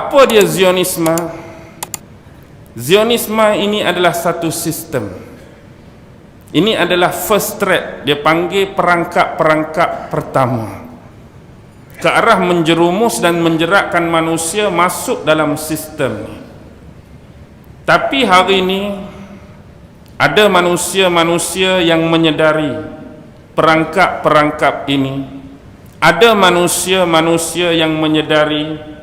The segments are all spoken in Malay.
Apa dia Zionisme? Zionisme ini adalah satu sistem. Ini adalah first track, dia panggil perangkap-perangkap pertama ke arah menjerumus dan menjeratkan manusia masuk dalam sistem ni. Tapi hari ini ada manusia-manusia yang menyedari perangkap-perangkap ini. Ada manusia-manusia yang menyedari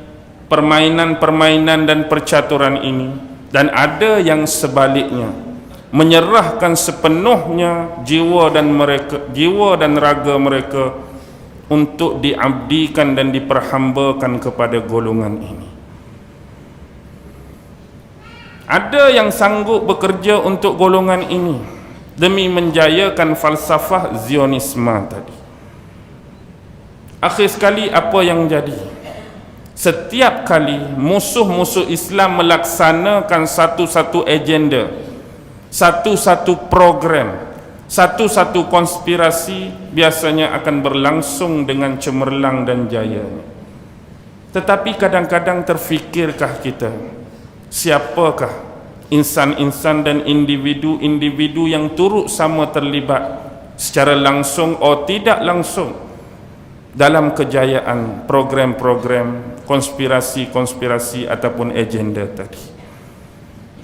permainan-permainan dan percaturan ini, dan ada yang sebaliknya, menyerahkan sepenuhnya jiwa dan raga mereka untuk diabdikan dan diperhambakan kepada golongan ini. Ada yang sanggup bekerja untuk golongan ini demi menjayakan falsafah Zionisme tadi. Akhir sekali apa yang jadi? Setiap kali musuh-musuh Islam melaksanakan satu-satu agenda, satu-satu program, satu-satu konspirasi, biasanya akan berlangsung dengan cemerlang dan jaya. Tetapi kadang-kadang terfikirkah kita, siapakah insan-insan dan individu-individu yang turut sama terlibat secara langsung atau tidak langsung dalam kejayaan program-program, konspirasi-konspirasi ataupun agenda tadi?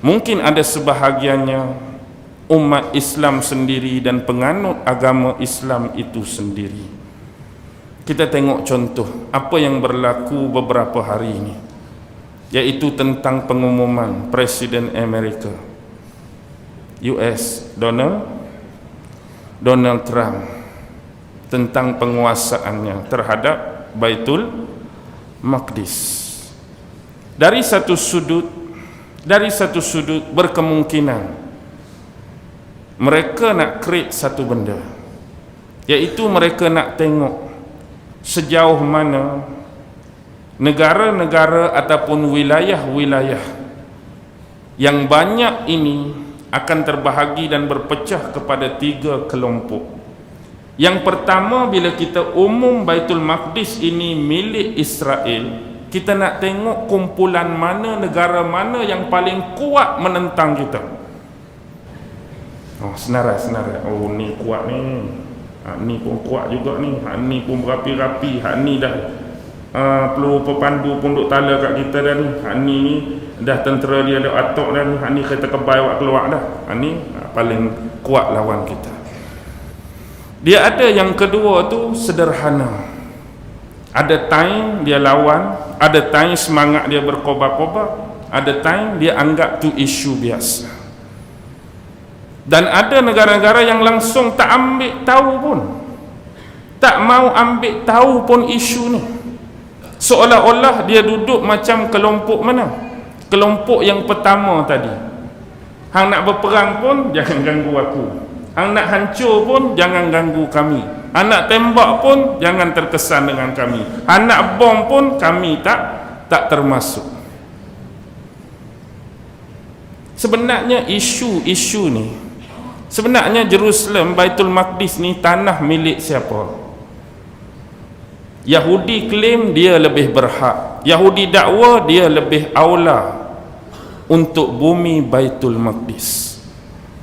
Mungkin ada sebahagiannya umat Islam sendiri dan penganut agama Islam itu sendiri. Kita tengok contoh apa yang berlaku beberapa hari ini, yaitu tentang pengumuman Presiden Amerika US Donald Trump tentang penguasaannya terhadap Baitul Maqdis. Dari satu sudut berkemungkinan mereka nak create satu benda, iaitu mereka nak tengok sejauh mana negara-negara ataupun wilayah-wilayah yang banyak ini akan terbahagi dan berpecah kepada 3 kelompok. Yang pertama, bila kita umum Baitul Maqdis ini milik Israel, kita nak tengok kumpulan mana, negara mana yang paling kuat menentang kita. Oh, senarai. Oh, ni kuat ni. Ni pun kuat juga ni. Ni pun berapi-rapi. Ni dah perlu pepandu punduk tala kat kita dah ni. Ni dah tentera dia ada atok dah ni. Ni kereta kebai awak keluar dah. Ni paling kuat lawan kita. Dia ada yang kedua tu sederhana. Ada time dia lawan, ada time semangat dia berkobar-kobar, ada time dia anggap tu isu biasa. Dan ada negara-negara yang langsung tak ambil tahu pun, tak mau ambil tahu pun isu ni. Seolah-olah dia duduk macam kelompok mana? Kelompok yang pertama tadi. Hang nak berperang pun jangan ganggu aku. Hang nak hancur pun jangan ganggu kami. Hang nak tembak pun jangan terkesan dengan kami. Hang nak bom pun kami tak termasuk. Sebenarnya isu ni, sebenarnya Jerusalem, Baitul Maqdis ni tanah milik siapa? Yahudi claim dia lebih berhak. Yahudi dakwa dia lebih aula untuk bumi Baitul Maqdis.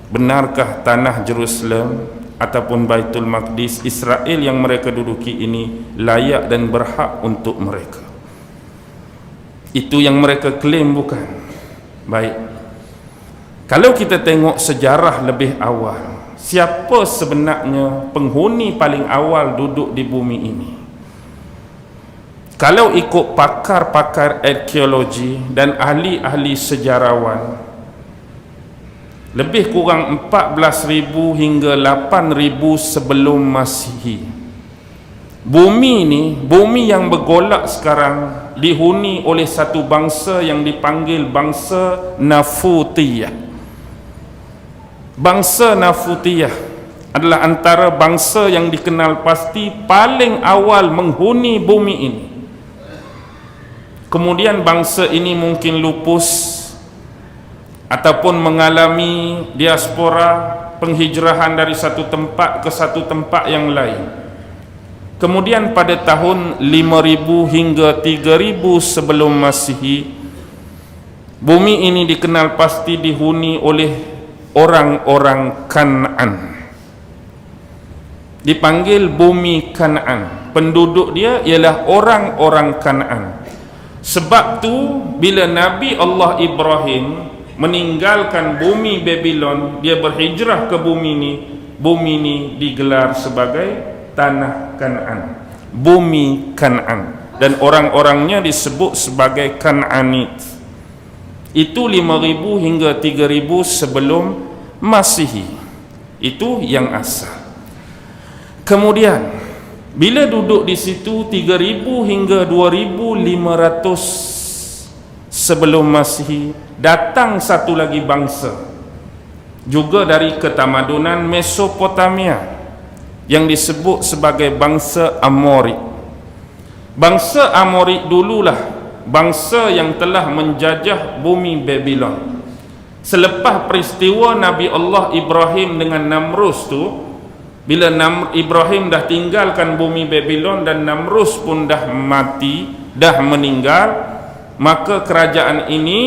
Benarkah tanah Jerusalem ataupun Baitul Maqdis Israel yang mereka duduki ini layak dan berhak untuk mereka? Itu yang mereka claim, bukan? Baik. Kalau kita tengok sejarah lebih awal, siapa sebenarnya penghuni paling awal duduk di bumi ini? Kalau ikut pakar-pakar arkeologi dan ahli-ahli sejarawan, lebih kurang 14,000 hingga 8,000 sebelum Masihi. Bumi ni, bumi yang bergolak sekarang, dihuni oleh satu bangsa yang dipanggil bangsa Nafutiyah. Bangsa Nafutiyah adalah antara bangsa yang dikenal pasti paling awal menghuni bumi ini. Kemudian bangsa ini mungkin lupus ataupun mengalami diaspora, penghijrahan dari satu tempat ke satu tempat yang lain. Kemudian pada tahun 5000 hingga 3000 sebelum Masihi, bumi ini dikenal pasti dihuni oleh orang-orang Kan'an. Dipanggil bumi Kan'an. Penduduk dia ialah orang-orang Kan'an. Sebab tu bila Nabi Allah Ibrahim meninggalkan bumi Babylon, dia berhijrah ke bumi ini digelar sebagai tanah Kan'an, bumi Kan'an, dan orang-orangnya disebut sebagai Kan'anit. Itu 5000 hingga 3000 sebelum Masihi. Itu yang asal. Kemudian bila duduk di situ 3000 hingga 2500 sebelum Masihi, datang satu lagi bangsa juga dari ketamadunan Mesopotamia yang disebut sebagai bangsa Amori. Bangsa Amori dululah bangsa yang telah menjajah bumi Babylon. Selepas peristiwa Nabi Allah Ibrahim dengan Namrus tu, bila Ibrahim dah tinggalkan bumi Babylon dan Namrus pun dah mati, dah meninggal, maka kerajaan ini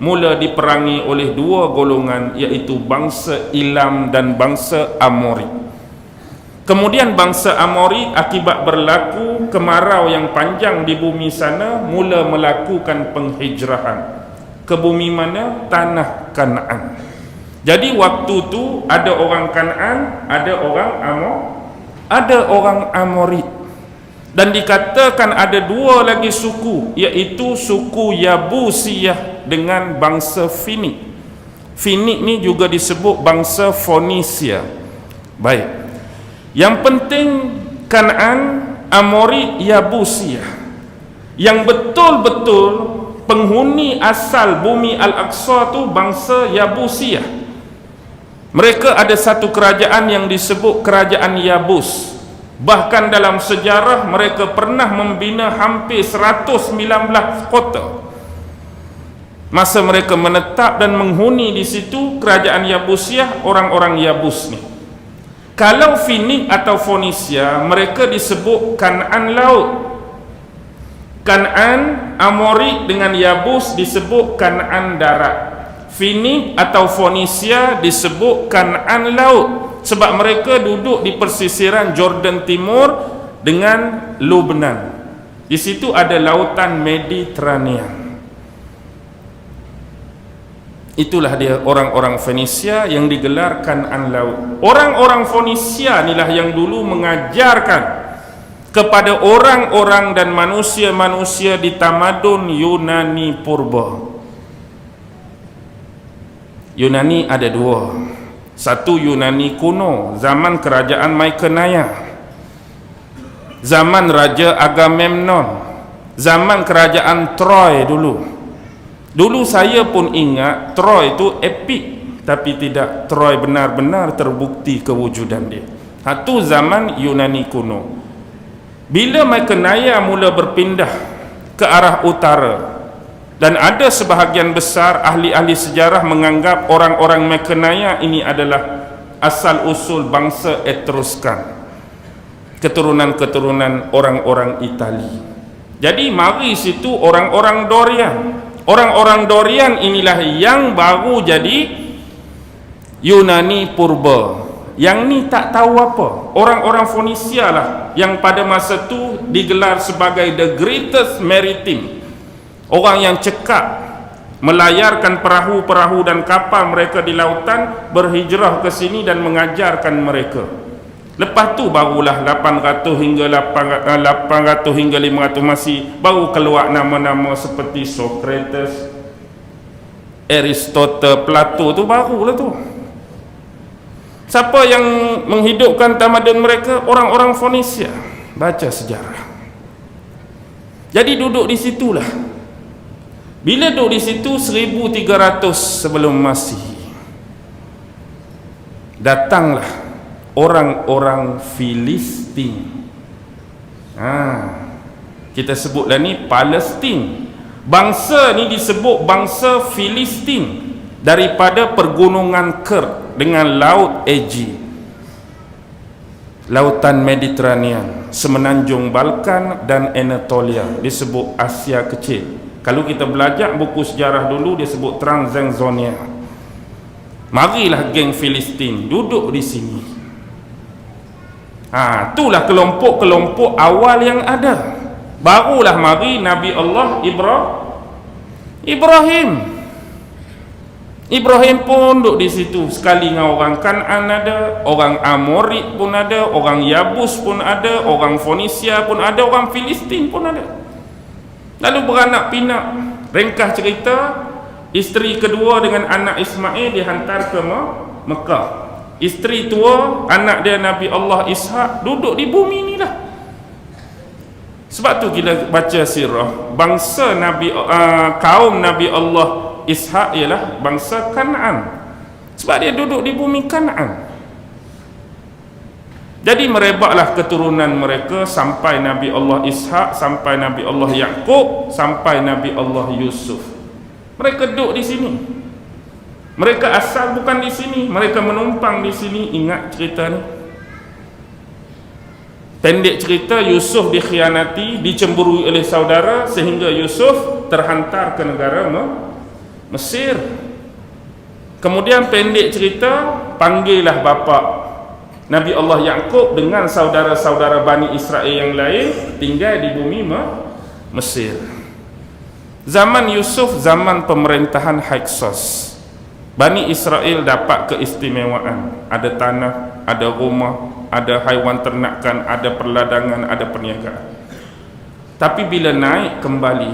mula diperangi oleh dua golongan, iaitu bangsa Ilam dan bangsa Amori. Kemudian bangsa Amori akibat berlaku kemarau yang panjang di bumi sana mula melakukan penghijrahan ke bumi mana? Tanah Kan'an. Jadi waktu tu ada orang Kan'an, ada orang Amori. Dan dikatakan ada dua lagi suku, iaitu suku Yabusiyah dengan bangsa Finik. Finik ni juga disebut bangsa Fonisia. Baik. Yang penting Kan'an, Amori, Yabusiyah. Yang betul-betul penghuni asal bumi Al-Aqsa tu bangsa Yabusiyah. Mereka ada satu kerajaan yang disebut kerajaan Yabus. Bahkan dalam sejarah mereka pernah membina hampir 119 kota. Masa mereka menetap dan menghuni di situ, kerajaan Yabusiyah, orang-orang Yabus ni. Kalau Finik atau Fonisia, mereka disebut Kan'an laut. Kan'an, Amori dengan Yabus disebut Kan'an darat. Finik atau Fonisia disebut Kan'an laut, sebab mereka duduk di persisiran Jordan Timur dengan Lebanon. Di situ ada lautan Mediterranean. Itulah dia orang-orang Fenisia yang digelar Kan'an laut. Orang-orang Fenisia inilah yang dulu mengajarkan kepada orang-orang dan manusia-manusia di tamadun Yunani purba. Yunani ada dua. Satu Yunani kuno, zaman kerajaan Mykenaya, zaman Raja Agamemnon, zaman kerajaan Troy dulu. Dulu saya pun ingat Troy itu epik, tapi tidak Troy benar-benar terbukti kewujudan dia. Satu zaman Yunani kuno. Bila Mykenaya mula berpindah ke arah utara, dan ada sebahagian besar ahli-ahli sejarah menganggap orang-orang Mykenaya ini adalah asal-usul bangsa Etruskan, keturunan-keturunan orang-orang Itali. Jadi mari situ orang-orang Dorian. Orang-orang Dorian inilah yang baru jadi Yunani purba. Yang ni tak tahu apa. Orang-orang Fonisia lah yang pada masa tu digelar sebagai the greatest maritime. Orang yang cekap melayarkan perahu-perahu dan kapal mereka di lautan, berhijrah ke sini dan mengajarkan mereka. Lepas tu barulah 800 hingga 500 masih baru keluar nama-nama seperti Socrates, Aristotle, Plato tu barulah tu. Siapa yang menghidupkan tamadun mereka? Orang-orang Fonisia. Baca sejarah. Jadi duduk di situlah. Bila duduk di situ 1300 sebelum Masihi, datanglah orang-orang Filistin. Kita sebutlah ni Palestin. Bangsa ni disebut bangsa Filistin daripada pergunungan Ker dengan laut Aegean, lautan Mediterranean. semenanjung Balkan dan Anatolia, disebut Asia Kecil. Kalau kita belajar buku sejarah dulu, dia sebut Transaxonia. Marilah geng Filistin duduk di sini. Itulah kelompok-kelompok awal yang ada. Barulah mari Nabi Allah Ibrahim pun duduk di situ. Sekali dengan orang Kan'an ada, orang Amorit pun ada, orang Yabus pun ada, orang Fonisia pun ada, orang Filistin pun ada. Lalu beranak pinak. Ringkas cerita, isteri kedua dengan anak Ismail dihantar ke Mekah. Isteri tua, anak dia Nabi Allah Ishak, duduk di bumi ni lah. Sebab tu kita baca sirah, bangsa kaum Nabi Allah Ishak ialah bangsa Kan'an. Sebab dia duduk di bumi Kan'an. Jadi merebaklah keturunan mereka sampai Nabi Allah Ishak, sampai Nabi Allah Yaqub, sampai Nabi Allah Yusuf. Mereka duduk di sini. Mereka asal bukan di sini, mereka menumpang di sini. Ingat cerita ni. Pendek cerita, Yusuf dikhianati, dicemburui oleh saudara sehingga Yusuf terhantar ke negara Mesir. Kemudian pendek cerita, panggillah bapa Nabi Allah Yaqub dengan saudara-saudara Bani Israel yang lain tinggal di bumi Mesir. Zaman Yusuf, zaman pemerintahan Hyksos. Bani Israel dapat keistimewaan. Ada tanah, ada rumah, ada haiwan ternakan, ada perladangan, ada perniagaan. Tapi bila naik kembali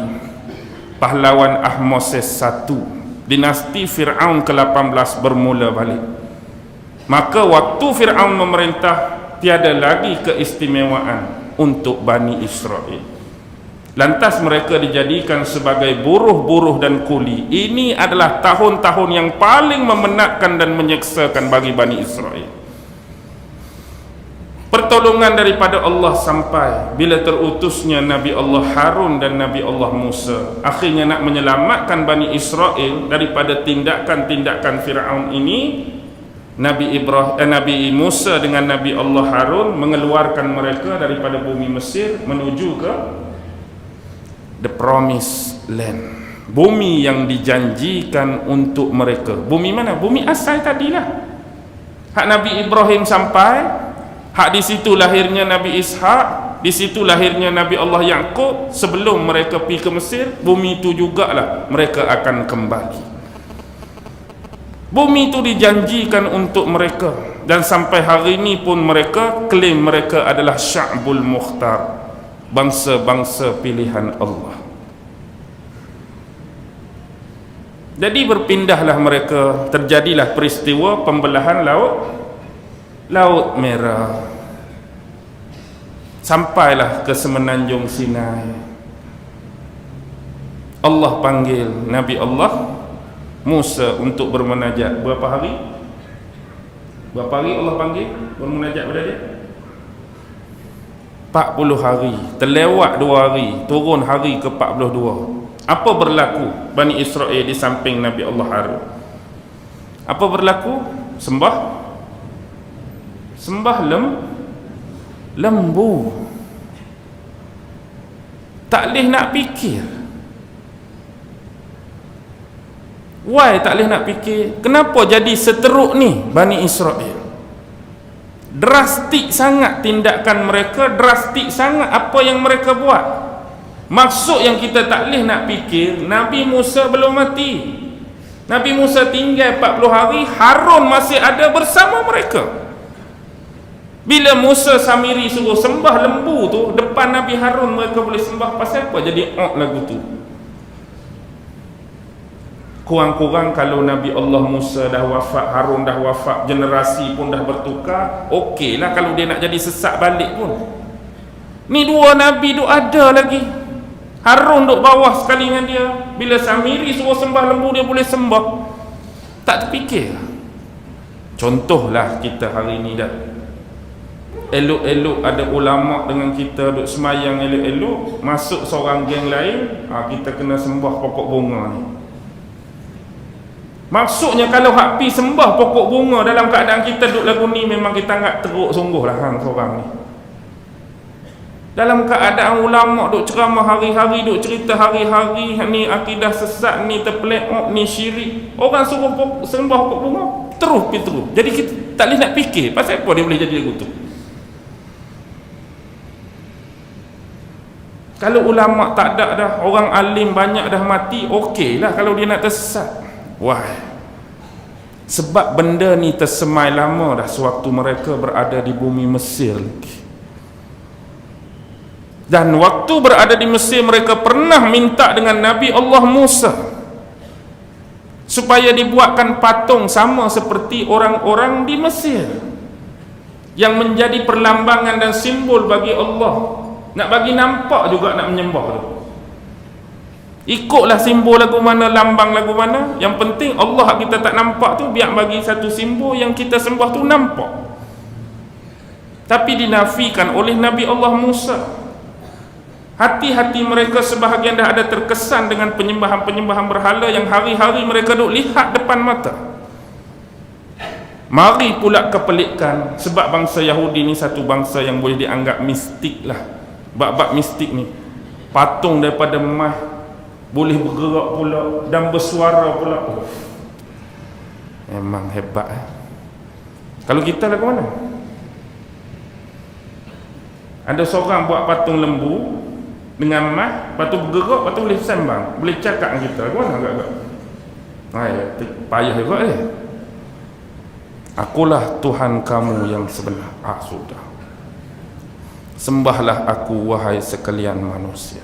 pahlawan Ahmoses I, dinasti Fir'aun ke-18 bermula balik, maka waktu Fir'aun memerintah, tiada lagi keistimewaan untuk Bani Israel. Lantas mereka dijadikan sebagai buruh-buruh dan kuli. Ini adalah tahun-tahun yang paling memenatkan dan menyeksakan bagi Bani Israel. Pertolongan daripada Allah sampai bila terutusnya Nabi Allah Harun dan Nabi Allah Musa. Akhirnya nak menyelamatkan Bani Israel daripada tindakan-tindakan Fir'aun ini, Nabi Musa dengan Nabi Allah Harun mengeluarkan mereka daripada bumi Mesir menuju ke the promised land, bumi yang dijanjikan untuk mereka. Bumi mana? Bumi asal tadilah. Hak Nabi Ibrahim sampai, hak di situ lahirnya Nabi Ishak, di situ lahirnya Nabi Allah Yaqub. Sebelum mereka pergi ke Mesir, bumi itu jugalah mereka akan kembali. Bumi itu dijanjikan untuk mereka, dan sampai hari ini pun mereka klaim mereka adalah Sya'bul Mukhtar, bangsa-bangsa pilihan Allah. Jadi berpindahlah mereka, terjadilah peristiwa pembelahan Laut Merah, sampailah ke semenanjung Sinai. Allah panggil Nabi Allah Musa untuk bermunajat. Berapa hari Allah panggil bermunajat pada dia? 40 hari. Terlewat 2 hari, turun hari ke 42. Apa berlaku Bani Israel di samping Nabi Allah Harun? Apa berlaku? Sembah lembu. Tak boleh nak fikir. Why tak boleh nak fikir? Kenapa jadi seteruk ni Bani Israel? Drastik sangat tindakan mereka, drastik sangat apa yang mereka buat. Maksud yang kita tak boleh nak fikir, Nabi Musa belum mati. Nabi Musa tinggal 40 hari, Harun masih ada bersama mereka. Bila Musa Samiri suruh sembah lembu tu depan Nabi Harun, mereka boleh sembah. Pasal apa jadi lagu tu? Kurang-kurang kalau Nabi Allah Musa dah wafat, Harun dah wafat, generasi pun dah bertukar, okeylah kalau dia nak jadi sesat balik pun. Ni dua Nabi duk ada lagi. Harun duk bawah sekali dengan dia. Bila Samiri suruh sembah lembu, dia boleh sembah. Tak terfikir. Contohlah kita hari ni dah, elok-elok ada ulama dengan kita duk semayang elok-elok, masuk seorang geng lain, kita kena sembah pokok bunga ni. Maksudnya kalau hak pi sembah pokok bunga dalam keadaan kita duduk lagu ni, memang kita anggap teruk sungguh lah hang seorang ni. Dalam keadaan ulama duk ceramah hari-hari, duk cerita hari-hari, ni akidah sesat, ni terpeleok, ni syirik. Orang suruh sembah pokok bunga, terus. Jadi kita tak boleh nak fikir pasal apa dia boleh jadi lagu tu. Kalau ulama tak ada dah, orang alim banyak dah mati, okey lah kalau dia nak tersesat. Wah, sebab benda ni tersemai lama dah sewaktu mereka berada di bumi Mesir lagi. Dan waktu berada di Mesir, mereka pernah minta dengan Nabi Allah Musa supaya dibuatkan patung sama seperti orang-orang di Mesir yang menjadi perlambangan dan simbol bagi Allah. Nak bagi nampak juga nak menyembah tu. Ikutlah simbol lagu mana, lambang lagu mana. Yang penting Allah kita tak nampak tu, biar bagi satu simbol yang kita sembah tu nampak. Tapi dinafikan oleh Nabi Allah Musa. Hati-hati mereka sebahagian dah ada terkesan dengan penyembahan-penyembahan berhala yang hari-hari mereka duk lihat depan mata. Mari pula kepelikan, sebab bangsa Yahudi ni satu bangsa yang boleh dianggap mistik lah. Bab-bab mistik ni, patung daripada emas boleh bergerak pula dan bersuara pula. Memang hebat Kalau kita lah ke mana? Ada seorang buat patung lembu dengan emas, lepas tu bergerak, lepas tu boleh sembang, boleh cakap dengan kita. Ke mana agak-agak? Payah juga Akulah Tuhan kamu yang sebenar. Sudah. Sembahlah aku wahai sekalian manusia.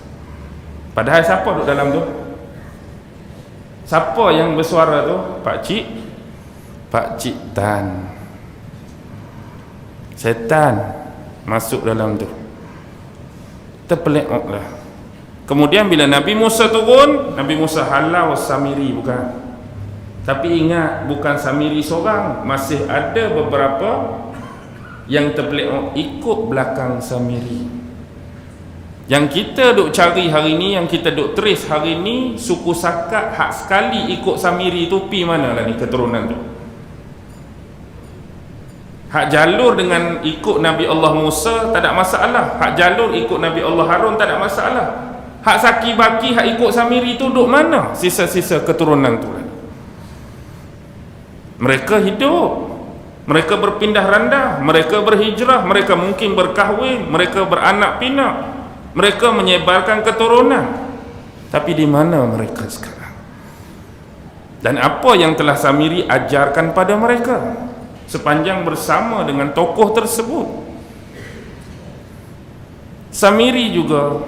Padahal siapa duduk dalam tu? Siapa yang bersuara tu? Pak Cik Tan. Setan masuk dalam tu. Terpeleok lah. Kemudian bila Nabi Musa turun, Nabi Musa halau Samiri, bukan. Tapi ingat, bukan Samiri seorang, masih ada beberapa yang terpeleok ikut belakang Samiri. Yang kita duk cari hari ni, yang kita duk trace hari ni, suku Sakat hak sekali ikut Samiri tu pi mana lah ni keturunan tu. Hak jalur dengan ikut Nabi Allah Musa tak ada masalah. Hak jalur ikut Nabi Allah Harun tak ada masalah. Hak Saki Baki, hak ikut Samiri tu duk mana sisa-sisa keturunan tu? Mereka hidup, mereka berpindah randah, mereka berhijrah, mereka mungkin berkahwin, mereka beranak pinak, mereka menyebarkan keturunan. Tapi di mana mereka sekarang? Dan apa yang telah Samiri ajarkan pada mereka sepanjang bersama dengan tokoh tersebut? Samiri juga,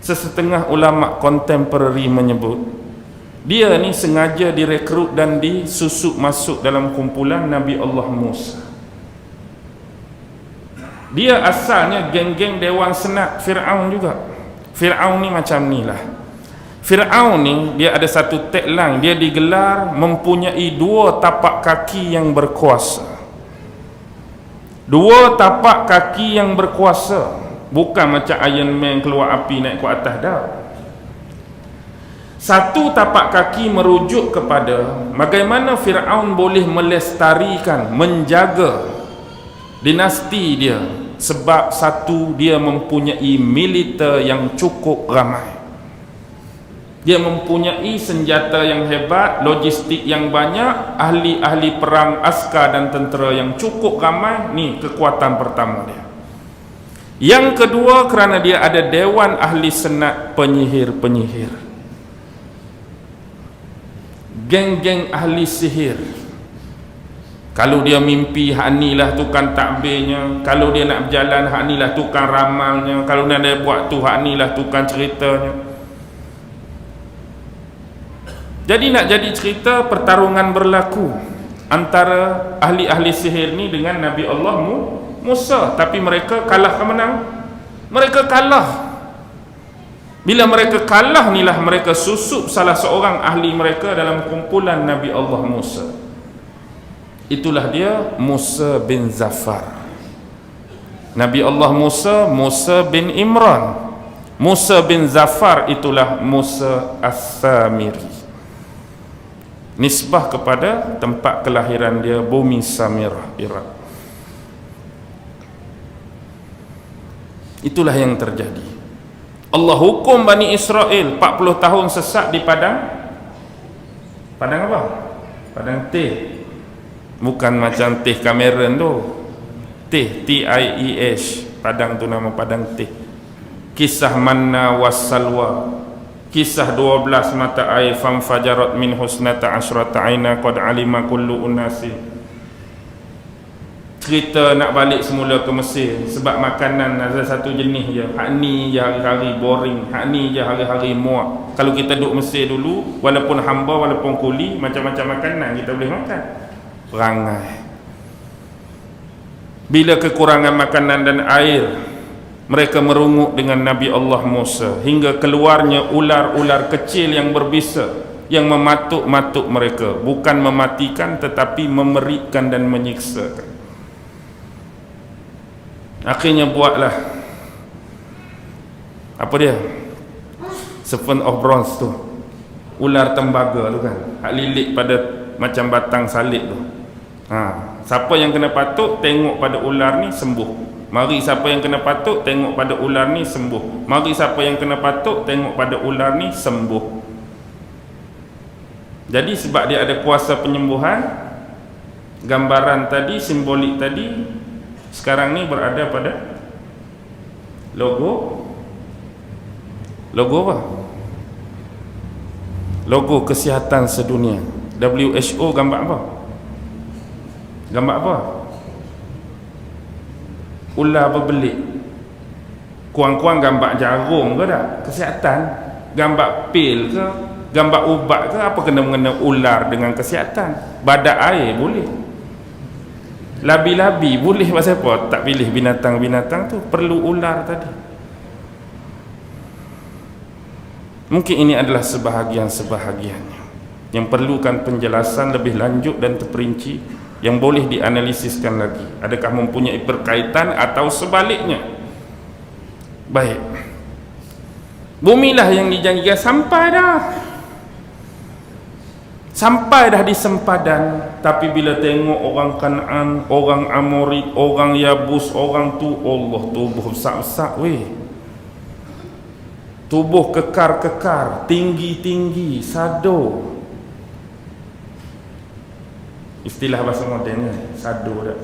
sesetengah ulama kontemporari menyebut, dia ni sengaja direkrut dan disusuk masuk dalam kumpulan Nabi Allah Musa. Dia asalnya geng-geng Dewan Senat Fir'aun juga. Fir'aun ni macam ni lah. Fir'aun ni dia ada satu tagline, dia digelar mempunyai dua tapak kaki yang berkuasa. Dua tapak kaki yang berkuasa, bukan macam Iron Man keluar api naik ke atas dah. Satu tapak kaki merujuk kepada bagaimana Fir'aun boleh melestarikan, menjaga dinasti dia. Sebab satu, dia mempunyai militer yang cukup ramai, dia mempunyai senjata yang hebat, logistik yang banyak, ahli-ahli perang, askar dan tentera yang cukup ramai. Ni kekuatan pertama dia. Yang kedua, kerana dia ada dewan ahli senat penyihir-penyihir, geng-geng ahli sihir. Kalau dia mimpi, hak ni lah tukang takbirnya. Kalau dia nak berjalan, hak ni lah tukang ramalnya. Kalau dia ada buat tu, hak ni lah tukang ceritanya. Jadi nak jadi cerita, pertarungan berlaku antara ahli-ahli sihir ni dengan Nabi Allah Musa. Tapi mereka kalah ke menang? Mereka kalah. Bila mereka kalah inilah mereka susup salah seorang ahli mereka dalam kumpulan Nabi Allah Musa. Itulah dia Musa bin Zafar. Nabi Allah Musa, Musa bin Imran. Musa bin Zafar itulah Musa As-Samiri. Nisbah kepada tempat kelahiran dia, bumi Samirah, Iraq. Itulah yang terjadi. Allah hukum Bani Israel 40 tahun sesat di padang apa? Padang teh. Bukan macam teh Cameron tu. Teh, TIES. Padang tu nama padang teh. Kisah manna wassalwa. Kisah 12 mata air famfajarat min husnata asyrata aina qad alima kullu unasin. Cerita nak balik semula ke Mesir sebab makanan ada satu jenis je. Hak ni je hari-hari boring, hak ni je hari-hari muak. Kalau kita duduk Mesir dulu, walaupun hamba, walaupun kuli, macam-macam makanan kita boleh makan. Perangai. Bila kekurangan makanan dan air, mereka merunguk dengan Nabi Allah Musa hingga keluarnya ular-ular kecil yang berbisa yang mematuk-matuk mereka, bukan mematikan tetapi memerikkan dan menyiksa. Akhirnya buatlah apa dia, serpent of bronze tu, ular tembaga tu kan, hak lilit pada macam batang salib tu. Siapa yang kena patuk tengok pada ular ni sembuh. Mari siapa yang kena patuk tengok pada ular ni sembuh. Mari siapa yang kena patuk tengok pada ular ni sembuh. Jadi sebab dia ada kuasa penyembuhan, gambaran tadi, simbolik tadi sekarang ni berada pada logo apa? Logo kesihatan sedunia. WHO gambar apa? Gambar apa? Ular berbelit. Kuang-kuang gambar jarum ke tak? Kesihatan. Gambar pil ke? Gambar ubat ke? Apa kena-mengena ular dengan kesihatan? Badak air boleh. Labi-labi boleh. Pasal apa tak pilih binatang-binatang tu? Perlu ular tadi. Mungkin ini adalah sebahagian-sebahagiannya yang perlukan penjelasan lebih lanjut dan terperinci, yang boleh dianalisiskan lagi. Adakah mempunyai berkaitan atau sebaliknya? Baik. Bumilah yang dijanjikan sampai dah. Sampai dah di sempadan. Tapi bila tengok orang Kanaan, orang Amorid, orang Yabus, orang tu, Allah, tubuh besar-besar weh. Tubuh kekar-kekar, tinggi-tinggi, sado. Istilah bahasa moden ni, sado dah.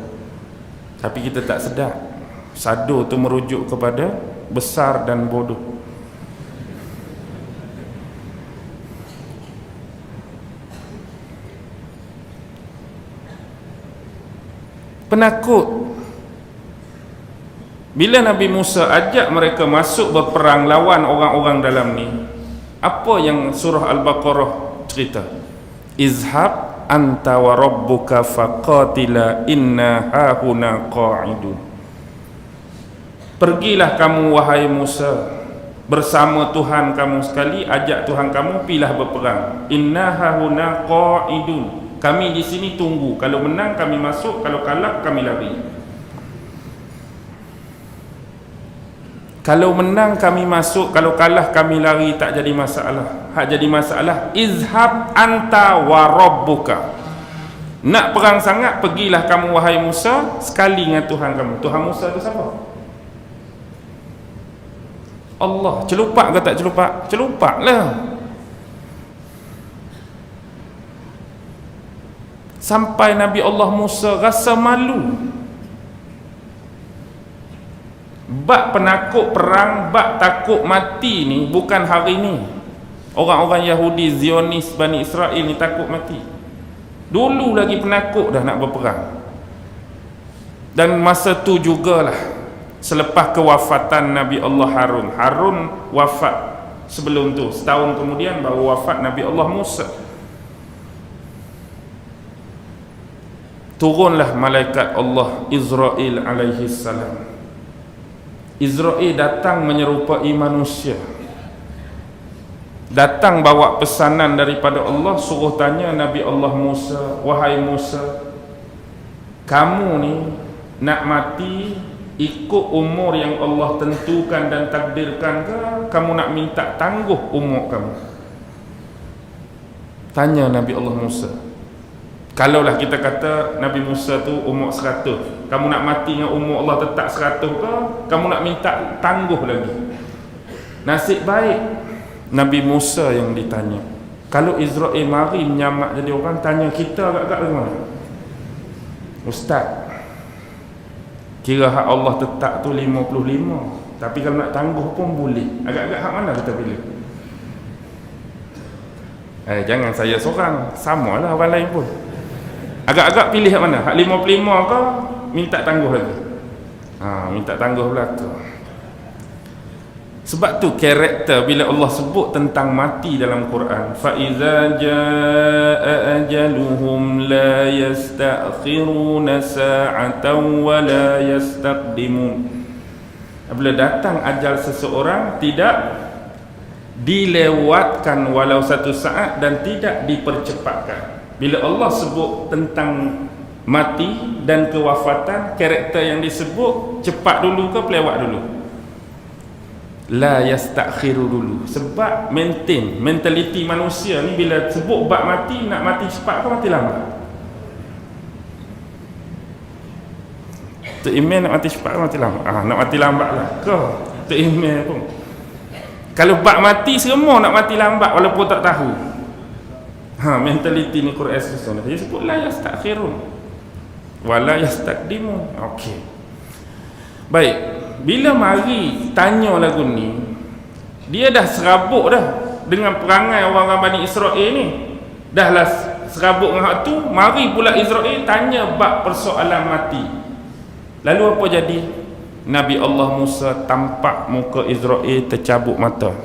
Tapi kita tak sedar. Sado tu merujuk kepada besar dan bodoh. Penakut. Bila Nabi Musa ajak mereka masuk berperang lawan orang-orang dalam ni, apa yang surah Al-Baqarah cerita? Izhab anta wa rabbuka faqatila inna hahuna qa'idun. Pergilah kamu wahai Musa bersama Tuhan kamu sekali, ajak Tuhan kamu pilah berperang. Inna hahuna qa'idun. Kami di sini tunggu. Kalau menang kami masuk, kalau kalah kami lari. Kalau menang kami masuk, kalau kalah kami lari, tak jadi masalah. Hak jadi masalah, izhab anta wa rabbuka. Nak perang sangat, pergilah kamu wahai Musa sekali dengan Tuhan kamu. Tuhan Musa tu siapa? Allah. Celupak ke tak celupak? Celupak lah. Sampai Nabi Allah Musa rasa malu. Bak penakut perang, bak takut mati ni bukan hari ni. Orang-orang Yahudi, Zionis, Bani Israel ni takut mati. Dulu lagi penakut dah nak berperang. Dan masa tu jugalah selepas kewafatan Nabi Allah Harun. Harun wafat sebelum tu. Setahun kemudian baru wafat Nabi Allah Musa. Turunlah malaikat Allah Israel alaihi salam. Israel datang menyerupai manusia. Datang bawa pesanan daripada Allah, suruh tanya Nabi Allah Musa, wahai Musa, kamu ni nak mati ikut umur yang Allah tentukan dan takdirkan ke kamu nak minta tangguh umur kamu? Tanya Nabi Allah Musa. Kalaulah kita kata Nabi Musa tu umur 100, kamu nak mati dengan umur Allah tetap 100 ke, kamu nak minta tangguh lagi? Nasib baik Nabi Musa yang ditanya. Kalau Israel mari menyamak jadi orang, tanya kita agak-agak bagaimana? Ustaz, kira hak Allah tetap tu 55, tapi kalau nak tangguh pun boleh. Agak-agak hak mana kita pilih? Jangan saya seorang, samalah orang lain pun. Agak-agak pilih hak mana? Hak 55 ke minta tangguh lagi? Minta tangguh belaka. Sebab tu karakter bila Allah sebut tentang mati dalam Quran, fa iza jaa ajaluhum la yasta'khiruna sa'atan wa la yastaqdimun. Bila datang ajal seseorang, tidak dilewatkan walau satu saat dan tidak dipercepatkan. Bila Allah sebut tentang mati dan kewafatan, karakter yang disebut cepat dulu ke pelewat dulu? La yastakhiru dulu. Sebab maintain mentaliti manusia ni, bila sebut bab mati, nak mati cepat ke mati lambat? Tok Imam nak mati cepat ke mati lambat? Nak mati lambat lah ke Tok Imam pun. Kalau bab mati semua nak mati lambat walaupun tak tahu. Mentaliti ni Quran Sunnah. Dia sebut la yastakhirun wa la yastaqdimun. Okey. Baik, bila mari tanya lagu ni, dia dah serabut dah dengan perangai orang-orang Bani Israel ni. Dah lah serabut dengan hak tu, mari pula Israel tanya bab persoalan mati. Lalu apa jadi? Nabi Allah Musa tampak muka Israel tercabut mata.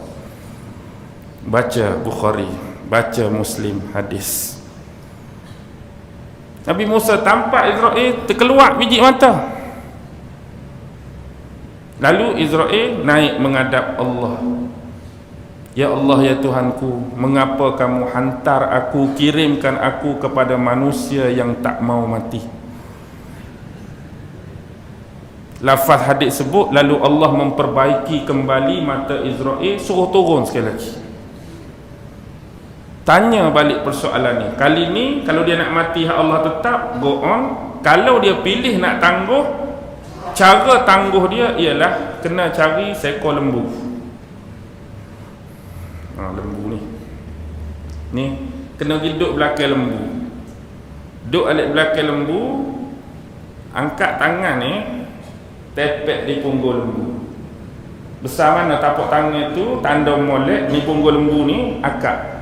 Baca Bukhari, baca Muslim hadis. Nabi Musa tampak Israel terkeluar biji mata. Lalu Israel naik menghadap Allah. Ya Allah, ya Tuhanku, mengapa kamu hantar aku, kirimkan aku kepada manusia yang tak mau mati? Lafaz hadis sebut, lalu Allah memperbaiki kembali mata Israel, suruh turun sekali lagi. Tanya balik persoalan ni. Kali ni kalau dia nak mati hak Allah tetap, go on. Kalau dia pilih nak tangguh, cara tangguh dia ialah kena cari seekor lembu. Lembu ni kena duduk belakang lembu. Duduk alik belakang lembu, angkat tangan ni, tepek di punggung lembu. Besar mana tapak tangan tu, tanda molek ni punggung lembu ni, akak.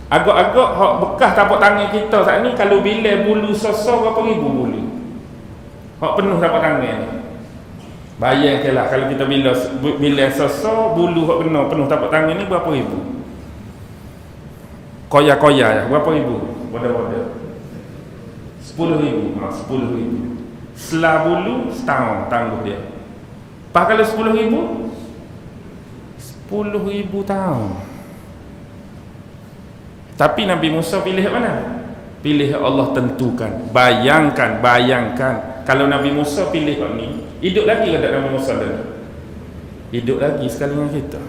Agak-agak hak bekas tapak tangan kita saat ni, kalau bila bulu sosok berapa ribu bulu. Hak penuh tapak tangan ni. Bayangkanlah kalau kita bila sosok bulu hak penuh tapak tangan ni berapa ribu. Koya-koya ya, berapa ribu? Bodoh-bodoh. 10,000. 10,000. Selah bulu setahun tangguh dia. Pas kalau 10,000, 10,000 tahun. Tapi Nabi Musa pilih mana? Pilih Allah tentukan. Bayangkan kalau Nabi Musa pilih ni, hidup lagi ke tak Nabi Musa tadi? Hidup lagi sekali dengan kita.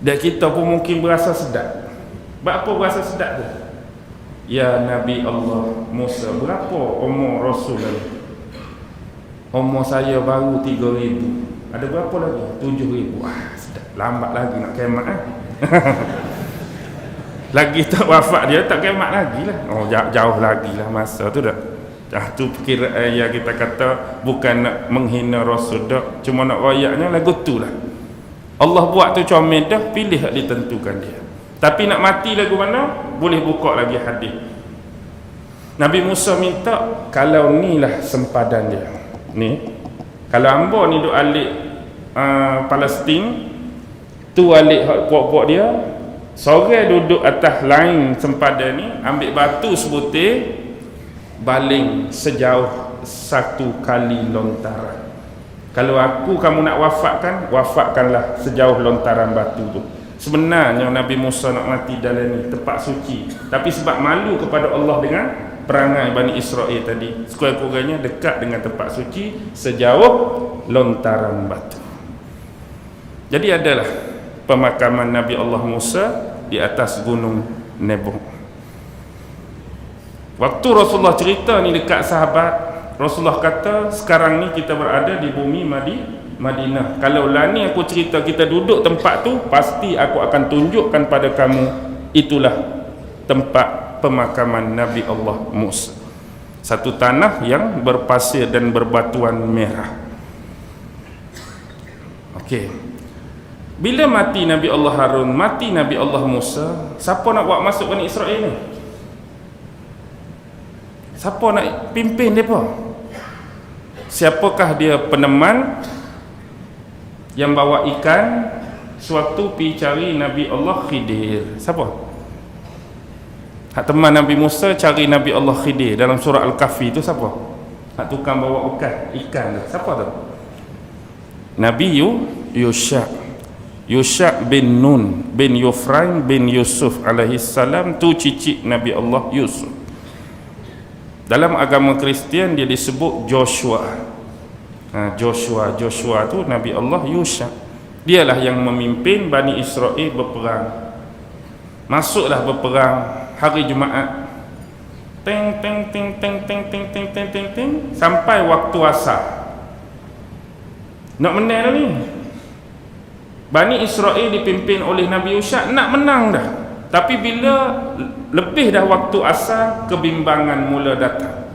Dan kita pun mungkin berasa sedap. Apa berasa sedap tu? Ya Nabi Allah Musa, berapa umur Rasul lagi? Umur saya baru 3,000. Ada berapa lagi? 7,000. Sedap. Lambat lagi nak kiamat Lagi tak wafat dia, tak kiamat lagi lah. Jauh lagi lah masa tu dah. Tu perkiraan yang kita kata bukan nak menghina Rasul dah, cuma nak rayaknya lagu tu lah. Allah buat tu comel dah, pilih hak ditentukan dia. Tapi nak mati lagu mana? Boleh buka lagi hadis. Nabi Musa minta, kalau ni lah sempadan dia. Ni, kalau hamba ni duk alik Palestin, tu alik hak puak-puak dia, sore duduk atas lain sempadan ni, ambil batu sebutir, baling sejauh 1 kali lontaran. Kalau kamu nak wafatkanlah sejauh lontaran batu tu. Sebenarnya Nabi Musa nak mati dalam ni tempat suci, tapi sebab malu kepada Allah dengan perangai Bani Israel tadi, sekurang-kurangnya dekat dengan tempat suci sejauh lontaran batu. Jadi adalah pemakaman Nabi Allah Musa di atas gunung Nebo. Waktu Rasulullah cerita ni dekat sahabat, Rasulullah kata, sekarang ni kita berada di bumi Madinah. Kalau lah ni aku cerita kita duduk tempat tu, pasti aku akan tunjukkan pada kamu, itulah tempat pemakaman Nabi Allah Musa. Satu tanah yang berpasir dan berbatuan merah. Okey. Bila mati Nabi Allah Harun, mati Nabi Allah Musa, siapa nak buat masuk Bani Israel ni? Siapa nak pimpin mereka? Siapakah dia peneman yang bawa ikan sewaktu pergi cari Nabi Allah Khidir? Siapa? Hak teman Nabi Musa cari Nabi Allah Khidir dalam surah Al-Kahfi tu siapa? Hak tukang bawa ikan tu siapa tu? Nabi Yusha bin Nun bin Yufraim bin Yusuf alaihi salam, tu cicit Nabi Allah Yusuf. Dalam agama Kristian dia disebut Joshua. Joshua tu Nabi Allah Yusha. Dialah yang memimpin Bani Israel berperang. Masuklah berperang hari Jumaat. Teng teng teng teng teng teng teng teng teng teng sampai waktu asar. Nak menang ni. Bani Israel dipimpin oleh Nabi Yusha nak menang dah. Tapi bila lebih dah waktu asar, kebimbangan mula datang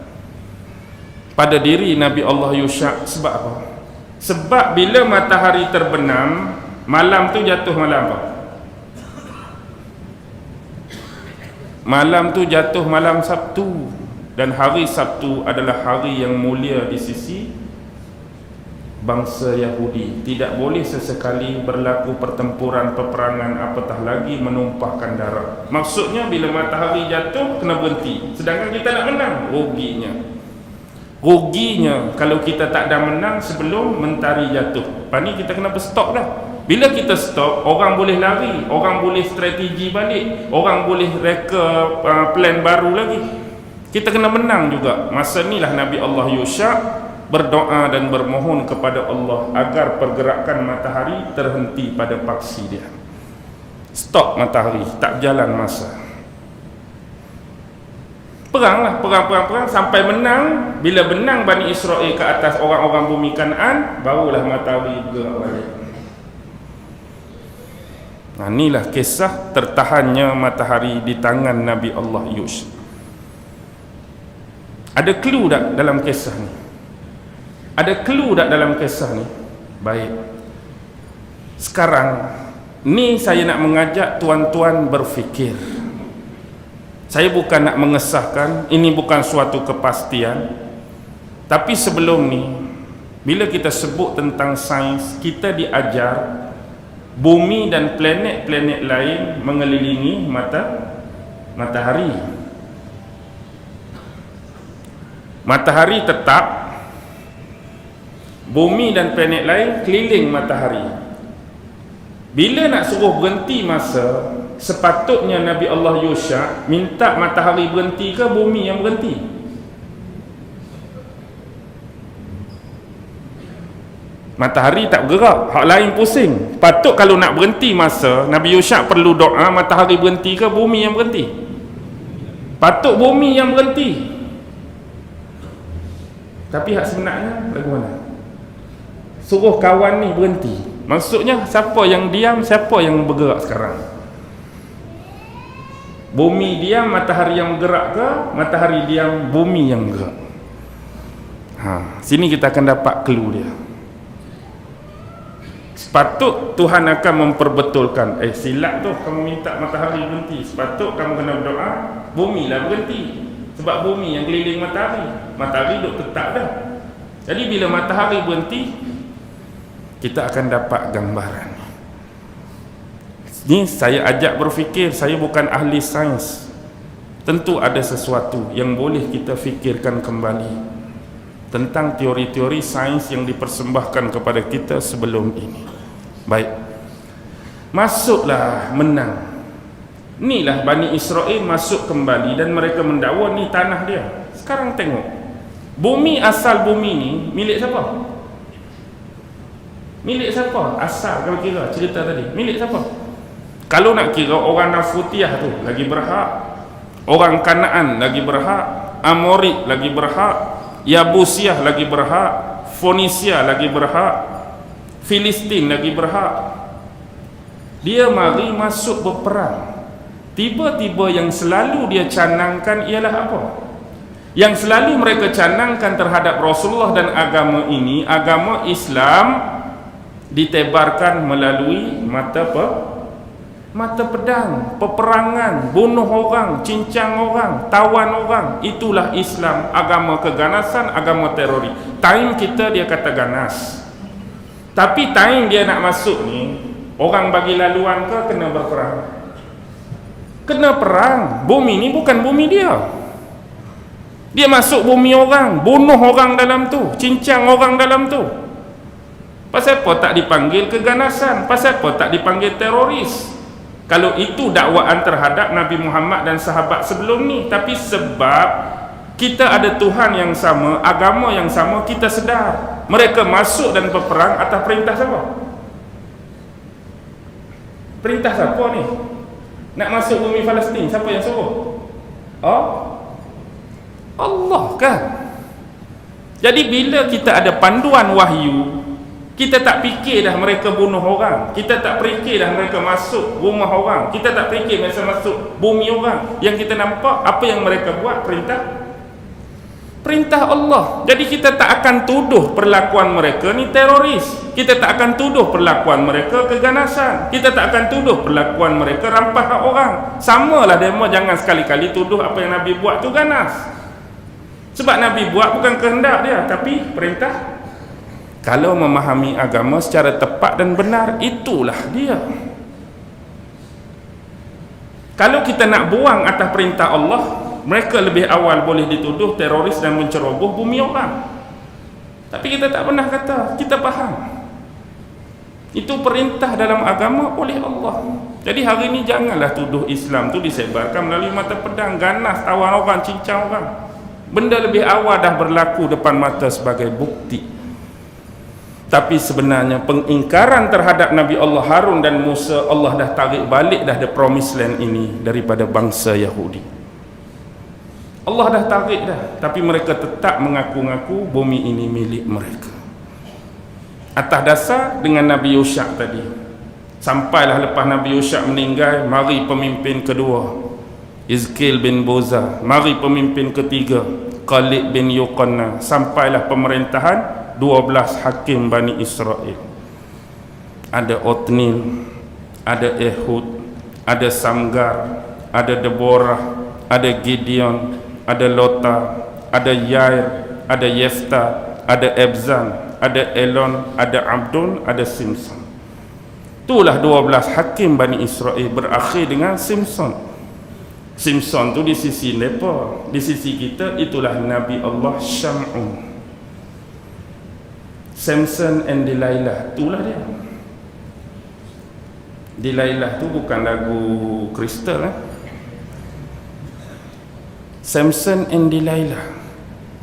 pada diri Nabi Allah Yusha. Sebab apa? Sebab bila matahari terbenam, malam tu jatuh malam apa? Malam tu jatuh malam Sabtu. Dan hari Sabtu adalah hari yang mulia di sisi bangsa Yahudi. Tidak boleh sesekali berlaku pertempuran, peperangan, apatah lagi menumpahkan darah. Maksudnya bila matahari jatuh kena berhenti. Sedangkan kita nak menang, ruginya kalau kita tak ada menang sebelum mentari jatuh. Pani kita kena berstop dah. Bila kita stop, orang boleh lari, orang boleh strategi balik, orang boleh reka plan baru lagi. Kita kena menang juga. Masa inilah Nabi Allah Yusha berdoa dan bermohon kepada Allah agar pergerakan matahari terhenti pada paksi dia. Stop matahari, tak jalan masa. Perang sampai menang. Bila menang Bani Israel ke atas orang-orang bumi Kanaan, barulah matahari bergerak balik. Inilah kisah tertahannya matahari di tangan Nabi Allah Yusha. Ada clue tak dalam kisah ni? Ada clue tak dalam kisah ni? Baik. Sekarang ni saya nak mengajak tuan-tuan berfikir. Saya bukan nak mengesahkan, ini bukan suatu kepastian. Tapi sebelum ni, bila kita sebut tentang sains, kita diajar bumi dan planet-planet lain mengelilingi matahari. Matahari tetap, bumi dan planet lain keliling matahari. Bila nak suruh berhenti masa, sepatutnya Nabi Allah Yusha minta matahari berhenti ke bumi yang berhenti? Matahari tak bergerak, hak lain pusing. Patut kalau nak berhenti masa, Nabi Yusha perlu doa matahari berhenti ke bumi yang berhenti? Patut bumi yang berhenti. Tapi hak sebenarnya lagu mana? Suruh kawan ni berhenti. Maksudnya siapa yang diam, siapa yang bergerak sekarang? Bumi diam, matahari yang bergerak ke? Matahari diam, bumi yang bergerak? Sini kita akan dapat clue dia. Sepatut Tuhan akan memperbetulkan, silap tu kamu minta matahari berhenti. Sepatut kamu kena berdoa bumi lah berhenti. Sebab bumi yang keliling matahari. Matahari duduk tetap dah. Jadi bila matahari berhenti, kita akan dapat gambaran. Ni saya ajak berfikir. Saya bukan ahli sains. Tentu ada sesuatu yang boleh kita fikirkan kembali tentang teori-teori sains yang dipersembahkan kepada kita sebelum ini. Baik, masuklah menang. Inilah Bani Israel masuk kembali dan mereka mendakwa ni tanah dia. Sekarang tengok, bumi, asal bumi ni milik siapa? Milik siapa? Asal kalau kira cerita tadi, milik siapa? Kalau nak kira orang Nafutiyah tu lagi berhak, orang Kanaan lagi berhak, Amorid lagi berhak, Yabusiyah lagi berhak, Fonisia lagi berhak, Filistin lagi berhak. Dia mari masuk berperang. Tiba-tiba yang selalu dia canangkan ialah apa? Yang selalu mereka canangkan terhadap Rasulullah dan agama ini, agama Islam ditebarkan melalui mata pedang, peperangan, bunuh orang, cincang orang, tawan orang. Itulah Islam, agama keganasan, agama teroris. Time kita dia kata ganas, tapi time dia nak masuk ni, orang bagi laluan ke kena berperang, kena perang. Bumi ni bukan bumi dia. Dia masuk bumi orang, bunuh orang dalam tu, cincang orang dalam tu. Pasal apa tak dipanggil keganasan? Pasal apa tak dipanggil teroris? Kalau itu dakwaan terhadap Nabi Muhammad dan sahabat sebelum ni. Tapi sebab kita ada Tuhan yang sama, agama yang sama, kita sedar. Mereka masuk dan berperang atas perintah siapa? Perintah siapa ni? Nak masuk bumi Palestin, siapa yang suruh? Oh, Allah kan. Jadi bila kita ada panduan wahyu, kita tak fikir dah mereka bunuh orang, kita tak fikir dah mereka masuk rumah orang, kita tak fikir mereka masuk bumi orang. Yang kita nampak apa yang mereka buat, perintah Allah. Jadi kita tak akan tuduh perlakuan mereka ni teroris, kita tak akan tuduh perlakuan mereka keganasan, kita tak akan tuduh perlakuan mereka rampas hak orang. Samalah demo, jangan sekali-kali tuduh apa yang Nabi buat tu ganas. Sebab Nabi buat bukan kehendak dia, tapi perintah. Kalau memahami agama secara tepat dan benar, itulah dia. Kalau kita nak buang atas perintah Allah, mereka lebih awal boleh dituduh teroris dan menceroboh bumi orang. Tapi kita tak pernah kata, kita faham itu perintah dalam agama oleh Allah. Jadi hari ini janganlah tuduh Islam tu disebarkan melalui mata pedang, ganas, tawan orang, cincang orang. Benda lebih awal dah berlaku depan mata sebagai bukti. Tapi sebenarnya pengingkaran terhadap Nabi Allah Harun dan Musa, Allah dah tarik balik dah the promised land ini daripada bangsa Yahudi. Allah dah tarik dah, tapi mereka tetap mengaku-ngaku bumi ini milik mereka. Atas dasar dengan Nabi Yusha tadi. Sampailah lepas Nabi Yusha meninggal, mari pemimpin kedua, Izkil bin Boza. Mari pemimpin ketiga, Khalid bin Yuqanna. Sampailah pemerintahan 12 hakim Bani Israel. Ada Otnil, ada Ehud, ada Samgar, ada Deborah, ada Gideon, ada Lota, ada Yair, ada Yefta, ada Ebzan, ada Elon, ada Abdon, ada Simson. Itulah 12 hakim Bani Israel. Berakhir dengan Simson. Simson tu di sisi mereka, di sisi kita itulah Nabi Allah Syam'un. Samson and Delilah, itulah dia. Delilah tu bukan lagu Kristal Samson and Delilah,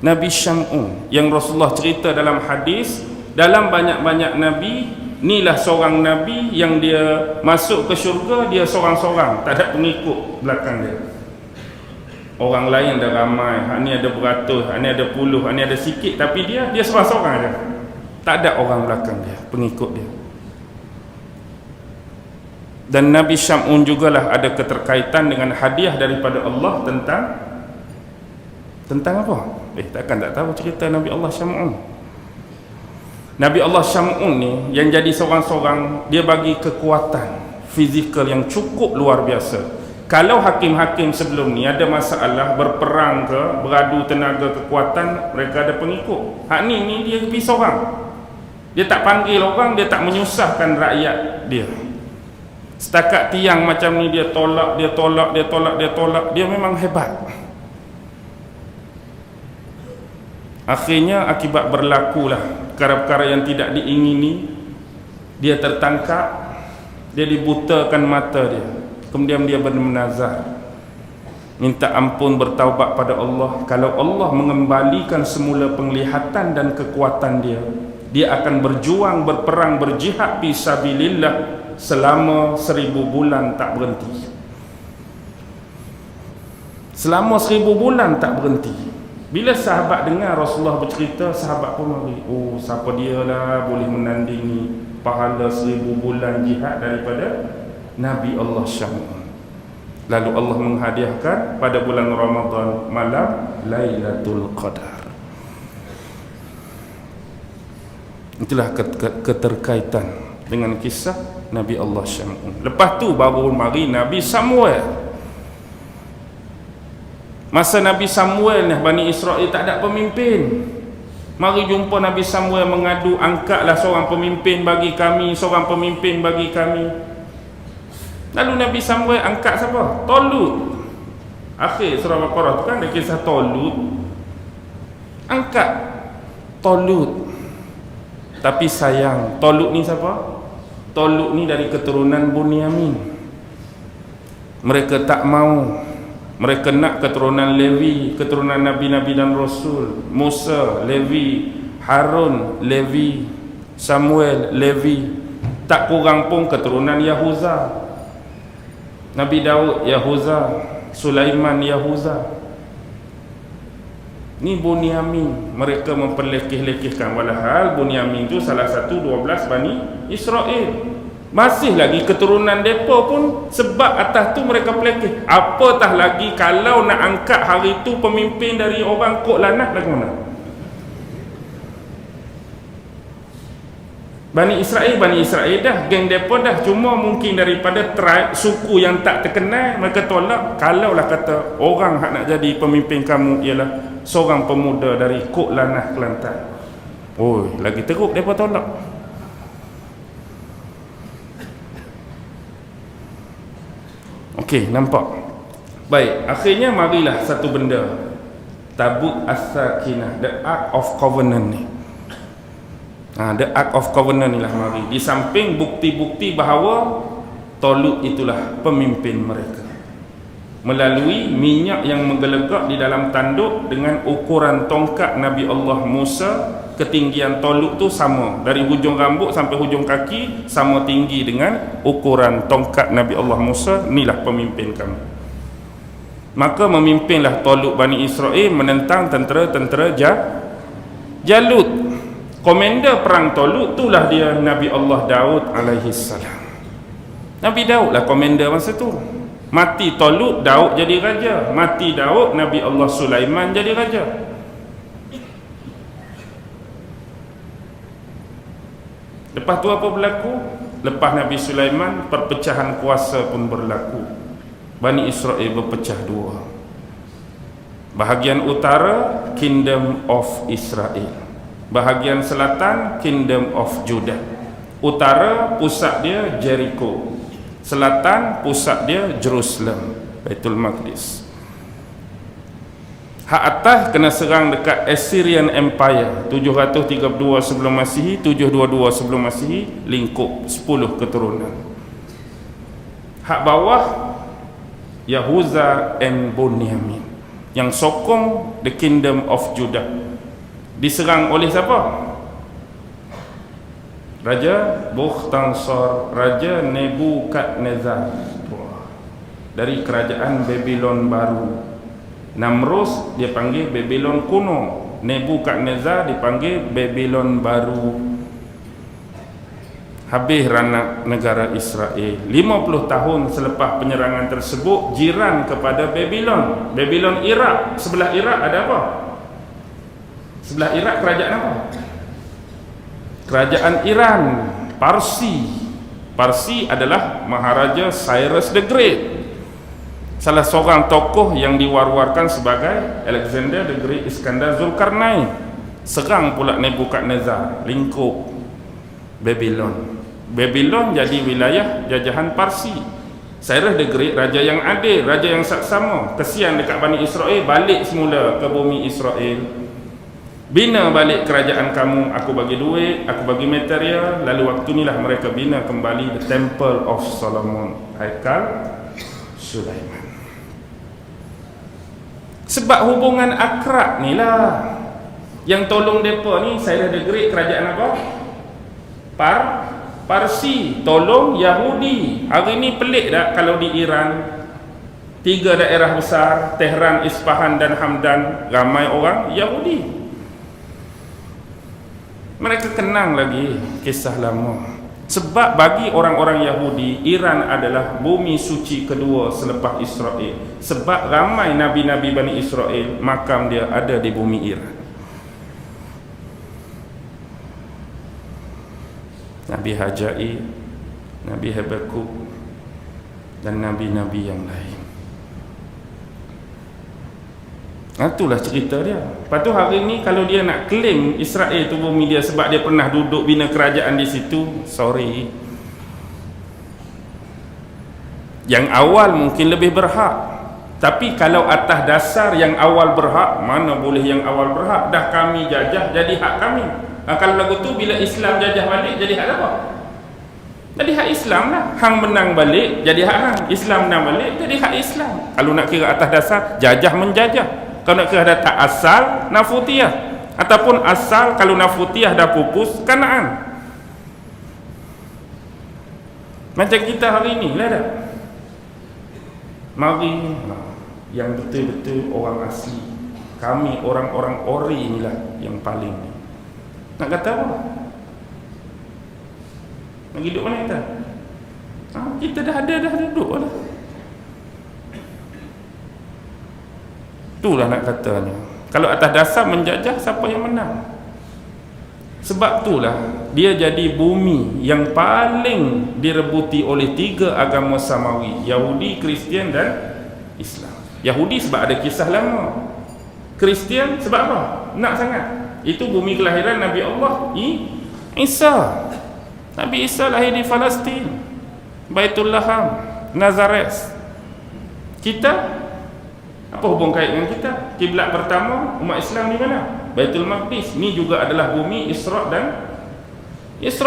Nabi Syam'un yang Rasulullah cerita dalam hadis. Dalam banyak-banyak Nabi, inilah seorang Nabi yang dia masuk ke syurga, dia seorang-seorang, tak ada pengikut belakang dia. Orang lain dah ramai, hak ni ada beratus, hak ni ada puluh, hak ni ada sikit, tapi dia seorang-seorang aja. Tak ada orang belakang dia, pengikut dia. Dan Nabi Syam'un jugalah ada keterkaitan dengan hadiah daripada Allah tentang apa? Takkan tak tahu cerita Nabi Allah Syam'un. Nabi Allah Syam'un ni yang jadi seorang-seorang, dia bagi kekuatan fizikal yang cukup luar biasa. Kalau hakim-hakim sebelum ni ada masalah berperang ke, beradu tenaga kekuatan, mereka ada pengikut. Hak ni dia pergi seorang. Dia tak panggil orang, dia tak menyusahkan rakyat dia. Setakat tiang macam ni dia tolak, dia memang hebat. Akhirnya akibat berlakulah perkara-perkara yang tidak diingini, dia tertangkap, dia dibutakan mata dia. Kemudian dia bermunazar, minta ampun, bertaubat pada Allah. Kalau Allah mengembalikan semula penglihatan dan kekuatan dia, dia akan berjuang, berperang, berjihad fisabilillah selama 1000 bulan tak berhenti. Selama 1000 bulan tak berhenti. Bila sahabat dengar Rasulullah bercerita, sahabat pun mari, oh siapa dia lah boleh menandingi pahala 1000 bulan jihad daripada Nabi Allah Syam. Lalu Allah menghadiahkan pada bulan Ramadan malam Lailatul Qadar. Itulah keterkaitan dengan kisah Nabi Allah Syam'un. Lepas tu baru mari Nabi Samuel. Masa Nabi Samuel ni Bani Israel tak ada pemimpin. Mari jumpa Nabi Samuel mengadu, angkatlah seorang pemimpin bagi kami, seorang pemimpin bagi kami. Lalu Nabi Samuel angkat siapa? Tolut. Akhir surah Baqarah tu kan ada kisah Tolut. Angkat Tolut. Tapi sayang, Tolut ni siapa? Tolut ni dari keturunan Bunyamin. Mereka tak mau. Mereka nak keturunan Levi, keturunan Nabi-Nabi dan Rasul. Musa, Levi. Harun, Levi. Samuel, Levi. Tak kurang pun keturunan Yahuza. Nabi Daud, Yahuza. Sulaiman, Yahuza. Ni Bunyamin. Mereka memperlekeh-lekehkan. Walhal Bunyamin tu salah satu 12 Bani Israel. Masih lagi keturunan mereka pun, sebab atas tu mereka pelekeh. Apatah lagi kalau nak angkat hari tu pemimpin dari orang kok lanat lagu mana? Bani Israel dah, geng mereka dah. Cuma mungkin daripada tribe, suku yang tak terkenal, mereka tolak. Kalaulah kata orang hak nak jadi pemimpin kamu ialah seorang pemuda dari kok lanah Kelantan, oi, lagi teruk mereka tolak. Okey, nampak? Baik, akhirnya marilah satu benda. Tabut As-Sakinah, the Ark of Covenant ni. The Ark of Covenant ni lah mari. Di samping bukti-bukti bahawa Tolut itulah pemimpin mereka. Melalui minyak yang menggelegak di dalam tanduk dengan ukuran tongkat Nabi Allah Musa, ketinggian Tolut tu sama. Dari hujung rambut sampai hujung kaki sama tinggi dengan ukuran tongkat Nabi Allah Musa. Inilah pemimpin kamu. Maka memimpinlah Tolut Bani Israel menentang tentera-tentera Jalut. Komander perang Tolut itulah dia Nabi Allah Daud alaihi salam. Nabi Daud lah komander masa tu. Mati Tolut, Daud jadi raja. Mati Daud, Nabi Allah Sulaiman jadi raja. Lepas tu apa berlaku? Lepas Nabi Sulaiman, perpecahan kuasa pun berlaku. Bani Israel berpecah dua. Bahagian utara, Kingdom of Israel. Bahagian selatan, Kingdom of Judah. Utara, pusat dia Jericho. Selatan, pusat dia Jerusalem, Baitul Maqdis. Hak atas kena serang dekat Assyrian Empire 732 sebelum Masihi, 722 sebelum Masihi, lingkup 10 keturunan. Hak bawah Yahuza and Bunyamin yang sokong the Kingdom of Judah. Diserang oleh siapa? Raja Bukhtansar, Raja Nebukadnezar dari kerajaan Babylon baru. Namrus dia panggil Babylon kuno, Nebukadnezar dipanggil Babylon baru. Habis ranak negara Israel. 50 tahun selepas penyerangan tersebut, jiran kepada Babylon, Babylon Iraq. Sebelah Iraq ada apa? Sebelah Iraq kerajaan apa? Kerajaan Iran, Parsi. Parsi adalah Maharaja Cyrus the Great, salah seorang tokoh yang diwar-warkan sebagai Alexander the Great Iskandar Zulkarnain. Serang pula Nebukadnezar, lingkup Babylon. Babylon jadi wilayah jajahan Parsi. Cyrus the Great, raja yang adil, raja yang saksama. Kesian dekat Bani Israel, balik semula ke bumi Israel. Bina balik kerajaan kamu, aku bagi duit, aku bagi material. Lalu waktu inilah mereka bina kembali the Temple of Solomon, Haikal Sulaiman. Sebab hubungan akrab ni lah yang tolong mereka ni. Cyrus the Great kerajaan apa? Parsi tolong Yahudi. Hari ni pelik tak kalau di Iran, 3 daerah besar, Tehran, Isfahan dan Hamdan, ramai orang Yahudi. Mereka kenang lagi kisah lama. Sebab bagi orang-orang Yahudi, Iran adalah bumi suci kedua selepas Israel. Sebab ramai Nabi-Nabi Bani Israel, makam dia ada di bumi Iran. Nabi Hajai, Nabi Habakuk dan Nabi-Nabi yang lain. Itulah cerita dia. Lepas tu hari ni kalau dia nak claim Israel tu bumi dia sebab dia pernah duduk bina kerajaan di situ, sorry. Yang awal mungkin lebih berhak. Tapi kalau atas dasar yang awal berhak, mana boleh yang awal berhak? Dah kami jajah, jadi hak kami. Kalau lagu tu bila Islam jajah balik, jadi hak apa? Jadi hak Islam lah. Hang menang balik, jadi hak hang. Islam menang balik, jadi hak Islam. Kalau nak kira atas dasar, jajah menjajah. Kalau nak kira data asal, Nafutiyah. Ataupun asal, kalau Nafutiyah dah pupus, Kanaan. Macam kita hari ni lah dah. Mari yang betul-betul orang asli, kami orang-orang ori inilah yang paling. Nak kata apa? Nak hidup mana kita? Kita dah ada, dah duduk lah. Itulah nak katanya. Kalau atas dasar menjajah, siapa yang menang? Sebab itulah dia jadi bumi yang paling direbuti oleh 3 agama samawi, Yahudi, Kristian dan Islam. Yahudi sebab ada kisah lama. Kristian sebab apa? Nak sangat. Itu bumi kelahiran Nabi Allah Isa. Nabi Isa lahir di Palestin, Baitul Laham, Nazareth. Kita apa hubung kait dengan kita? Kiblat pertama umat Islam di mana? Baitul Maqdis. Ni juga adalah bumi Isra'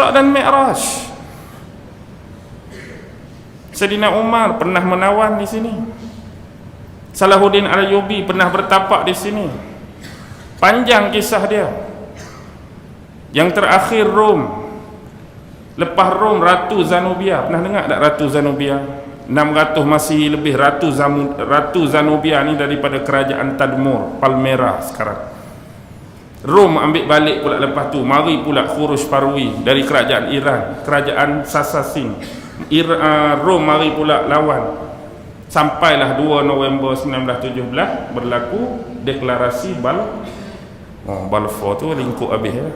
dan Mi'raj. Sayyidina Umar pernah menawan di sini. Salahuddin Al-Ayyubi pernah bertapak di sini. Panjang kisah dia. Yang terakhir Rom. Lepas Rom, Ratu Zenobia. Pernah dengar tak Ratu Zenobia? 600 masih lebih Ratu Zenobia ni daripada kerajaan Tadmur, Palmyra sekarang. Rom ambil balik pula lepas tu. Mari pula Khurush Parwi dari kerajaan Iran, kerajaan Sasasin. Rom mari pula lawan. Sampailah 2 November 1917 berlaku deklarasi Balfour tu lingkup habis ya.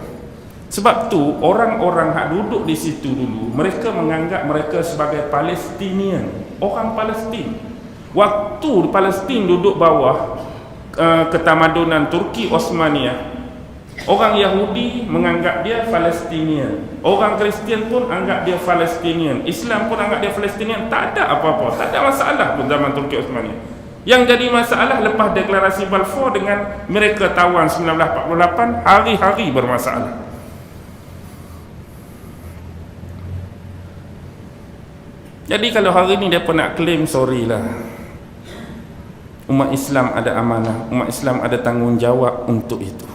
Sebab tu orang-orang hak duduk di situ dulu, mereka menganggap mereka sebagai Palestinian, orang Palestin. Waktu Palestin duduk bawah ketamadunan Turki Osmaniyah, orang Yahudi menganggap dia Palestinian, orang Kristian pun anggap dia Palestinian, Islam pun anggap dia Palestinian. Tak ada apa-apa, tak ada masalah pun zaman Turki Osmaniyah. Yang jadi masalah lepas deklarasi Balfour dengan mereka tawan 1948, hari-hari bermasalah. Jadi kalau hari ni mereka nak claim, sorry lah. Umat Islam ada amanah, umat Islam ada tanggungjawab untuk itu.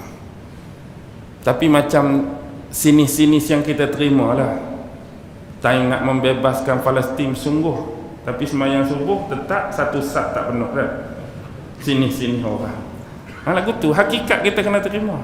Tapi macam sinis-sinis yang kita terima lah. Tak nak membebaskan Palestin sungguh, tapi sembahyang subuh tetap satu sat tak penuh kan. Sinis-sinis orang. Lagu tu hakikat kita kena terima.